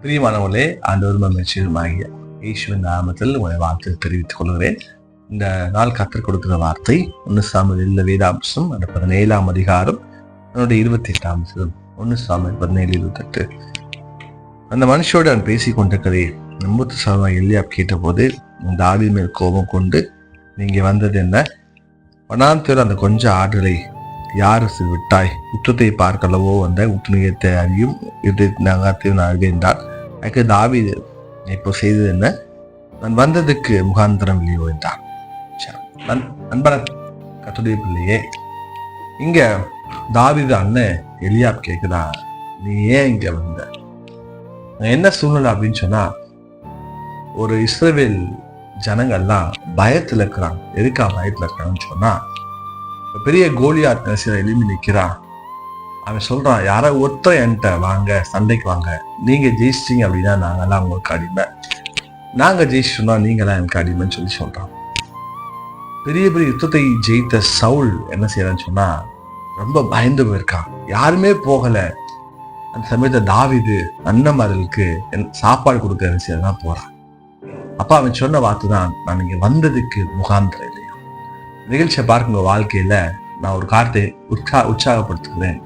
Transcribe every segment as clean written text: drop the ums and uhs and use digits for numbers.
பிரியமானவர்களே, ஆண்டவரும் அமைச்சருமாகிய இயேசுவின் நாமத்தில் உங்களை வாழ்த்து தெரிவித்துக் கொள்கிறேன். இந்த நாள் கர்த்தர் கொடுக்கிற வார்த்தை 1 சாமுவேல் வேதாம்சம் 17ஆம் அதிகாரம் 28ஆம் வசனம். 1 சாமுவேல் 17:28. அந்த மனுஷோடு நான் பேசிக் கொண்டிருக்கிறே மூத்த சகோதரன் எலியாப் கேட்டபோது தாவீது மேல் கோபம் கொண்டு, நீங்க வந்தது என்ன? வனாந்தூர் அந்த கொஞ்சம் ஆடுகளை யார் விட்டாய்? யுத்தத்தை பார்க்கலவோ வந்த உத்துணியத்தை அறியும் நகரத்தையும் நான் அறிவேன்றான். எனக்கு தாவீது இப்போ செய்தது என்ன? நான் வந்ததுக்கு முகாந்திரம் இல்லையோ என்றான். அன்பான கர்த்தருடைய பிள்ளையே, இங்க தாவீது அண்ணன் எலியாப் கேக்குதா, நீ ஏன் இங்க வந்த? என்ன சூழ்நிலை அப்படின்னு சொன்னா, ஒரு இஸ்ரவேல் ஜனங்கள்லாம் பயத்துல இருக்கிறாங்க. எதுக்கா பயத்துல இருக்கிறான்னு சொன்னா, பெரிய கோலியாத் எலும்பி நிற்கிறான். அவன் சொல்றான், யாரோ ஒருத்தர் என்கிட்ட வாங்க, சண்டைக்கு வாங்க, நீங்க ஜெயிச்சிட்டீங்க அப்படின்னா நாங்கெல்லாம் உங்களுக்கு அடிமை, நாங்க ஜெயிச்சிட்டோம்னா நீங்களாம் எனக்கு அடிமைன்னு சொல்றான். பெரிய பெரிய யுத்தத்தை ஜெயித்த சவுல் என்ன செய்யறான்னு சொன்னா, ரொம்ப பயந்து போயிருக்கான், யாருமே போகல. அந்த சமயத்தை தாவீது அண்ணன்மார்களுக்கு சாப்பாடு கொடுக்க என்ன செய்யறதான் போறான். அப்ப அவன் சொன்ன வார்த்தை தான், நான் இங்க வந்ததுக்கு முகாந்திரம் இல்லையா. நிகழ்ச்சியை பார்க்க உங்க வாழ்க்கையில நான் ஒரு காரியத்தை உற்சாகப்படுத்துகிறேன்.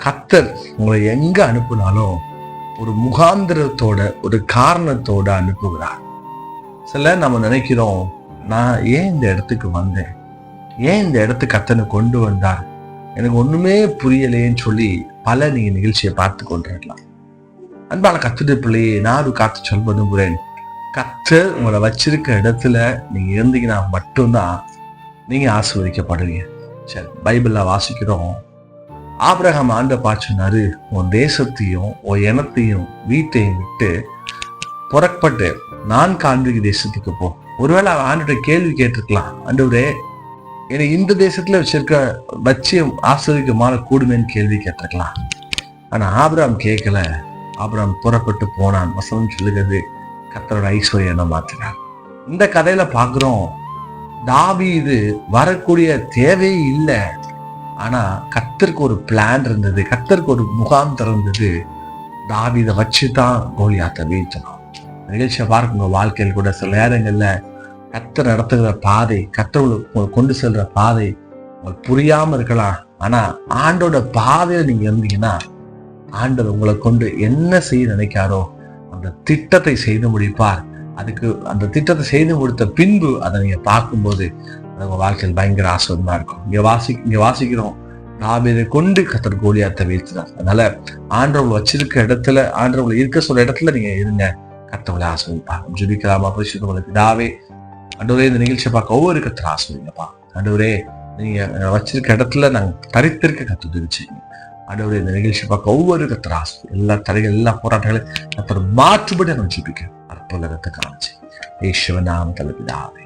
கர்த்தர் உங்களை எங்க அனுப்புனாலும் ஒரு முகாந்திரத்தோட, ஒரு காரணத்தோட அனுப்புகிறார். சில நம்ம நினைக்கிறோம், நான் ஏன் இந்த இடத்துக்கு வந்தேன், ஏன் இந்த இடத்துக்கு கர்த்தனை கொண்டு வந்தார், எனக்கு ஒண்ணுமே புரியலையேன்னு சொல்லி பல நீங்க நிகழ்ச்சியை பார்த்து கொண்டிருக்கலாம். அன்பான கர்த்தருடைய பிள்ளையே, நான் காத்து சொல்ல விரும்புகிறேன். கர்த்தர் உங்களை வச்சிருக்க இடத்துல நீங்க இருந்தீங்கன்னா மட்டும்தான் நீங்க ஆசீர்வதிக்கப்படுவீங்க. சரி, பைபிள்ல வாசிக்கிறோம், ஆபிரகாம் ஆண்ட சொன்னாரு, உன் தேசத்தையும் உன் இனத்தையும் வீட்டையும் விட்டு புறப்பட்டு நான் காண்பிக்க தேசத்துக்கு போ. ஒருவேளை அவன் ஆண்டுகிட்ட கேள்வி கேட்டிருக்கலாம், ஆண்டவரே என்னை இந்த தேசத்துல வச்சு ஆசீர்வதிக்கமான கூடுமேன்னு கேள்வி கேட்டிருக்கலாம். ஆனா ஆபிரகாம் கேட்கல. ஆபிரகாம் புறப்பட்டு போனான். வசனம் சொல்லுகிறது, கர்த்தரோட ஐஸ்வர்யம் மாத்தினார். இந்த கதையில பாக்குறோம், தாவீது வரக்கூடிய தேவையே இல்லை. ஆனா கர்த்தருக்கு ஒரு பிளான் இருந்தது, கர்த்தருக்கு ஒரு முகாந்திரம் இருந்தது. தாவீதை வச்சுதான் கோலியாத்தை வீழ்த்தணும். நிகழ்ச்சியை பார்க்குங்க, வாழ்க்கையில் கூட சில நேரங்கள்ல கர்த்தர் நடத்துகிற பாதை, கர்த்தர் கொண்டு செல்ற பாதை உங்களுக்கு புரியாம இருக்கலாம். ஆனா ஆண்டோட பாதையில நீங்க இருந்தீங்கன்னா, ஆண்டவர் உங்களை கொண்டு என்ன செய்ய நினைக்காரோ அந்த திட்டத்தை செய்து முடிப்பார். அதுக்கு அந்த திட்டத்தை செய்து முடித்த பின்பு அதை நீங்க பார்க்கும்போது உங்க வாழ்க்கையில் பயங்கர ஆசீர்வாதமா இருக்கும். இங்க வாசிக்கிறோம், தாவீதை கொண்டு கர்த்தர் கோலியாத்தை வீழ்த்தினார். அதனால ஆண்டவர்கள் வச்சிருக்க இடத்துல, ஆண்டவர்கள் இருக்க சொல்ற இடத்துல நீங்க இருங்க, கர்த்தர்களை ஆசீர்வதிப்பார். ஜெபிக்கலாமா? பரிசுத்தமுள்ள பிதாவே, ஆண்டவரே இந்த நிகழ்ச்சியை பார்க்க ஒவ்வொரு கர்த்தர் ஆசீர்வதிங்கப்பா. ஆண்டவரே நீங்க வச்சிருக்க இடத்துல நாங்க தரித்திருக்க கர்த்தர் தெரிவிச்சீங்க. ஆண்டவரே இந்த நிகழ்ச்சி பார்க்க ஒவ்வொரு கர்த்தர் ஆசீர்வதி. எல்லா தடைகள், எல்லா போராட்டங்களையும் கர்த்தர் மாற்றுபடி நாங்கள் ஜெபிக்க அற்புதத்தை காமிச்சு இயேசுவின் நாமத்தில் பிதாவே.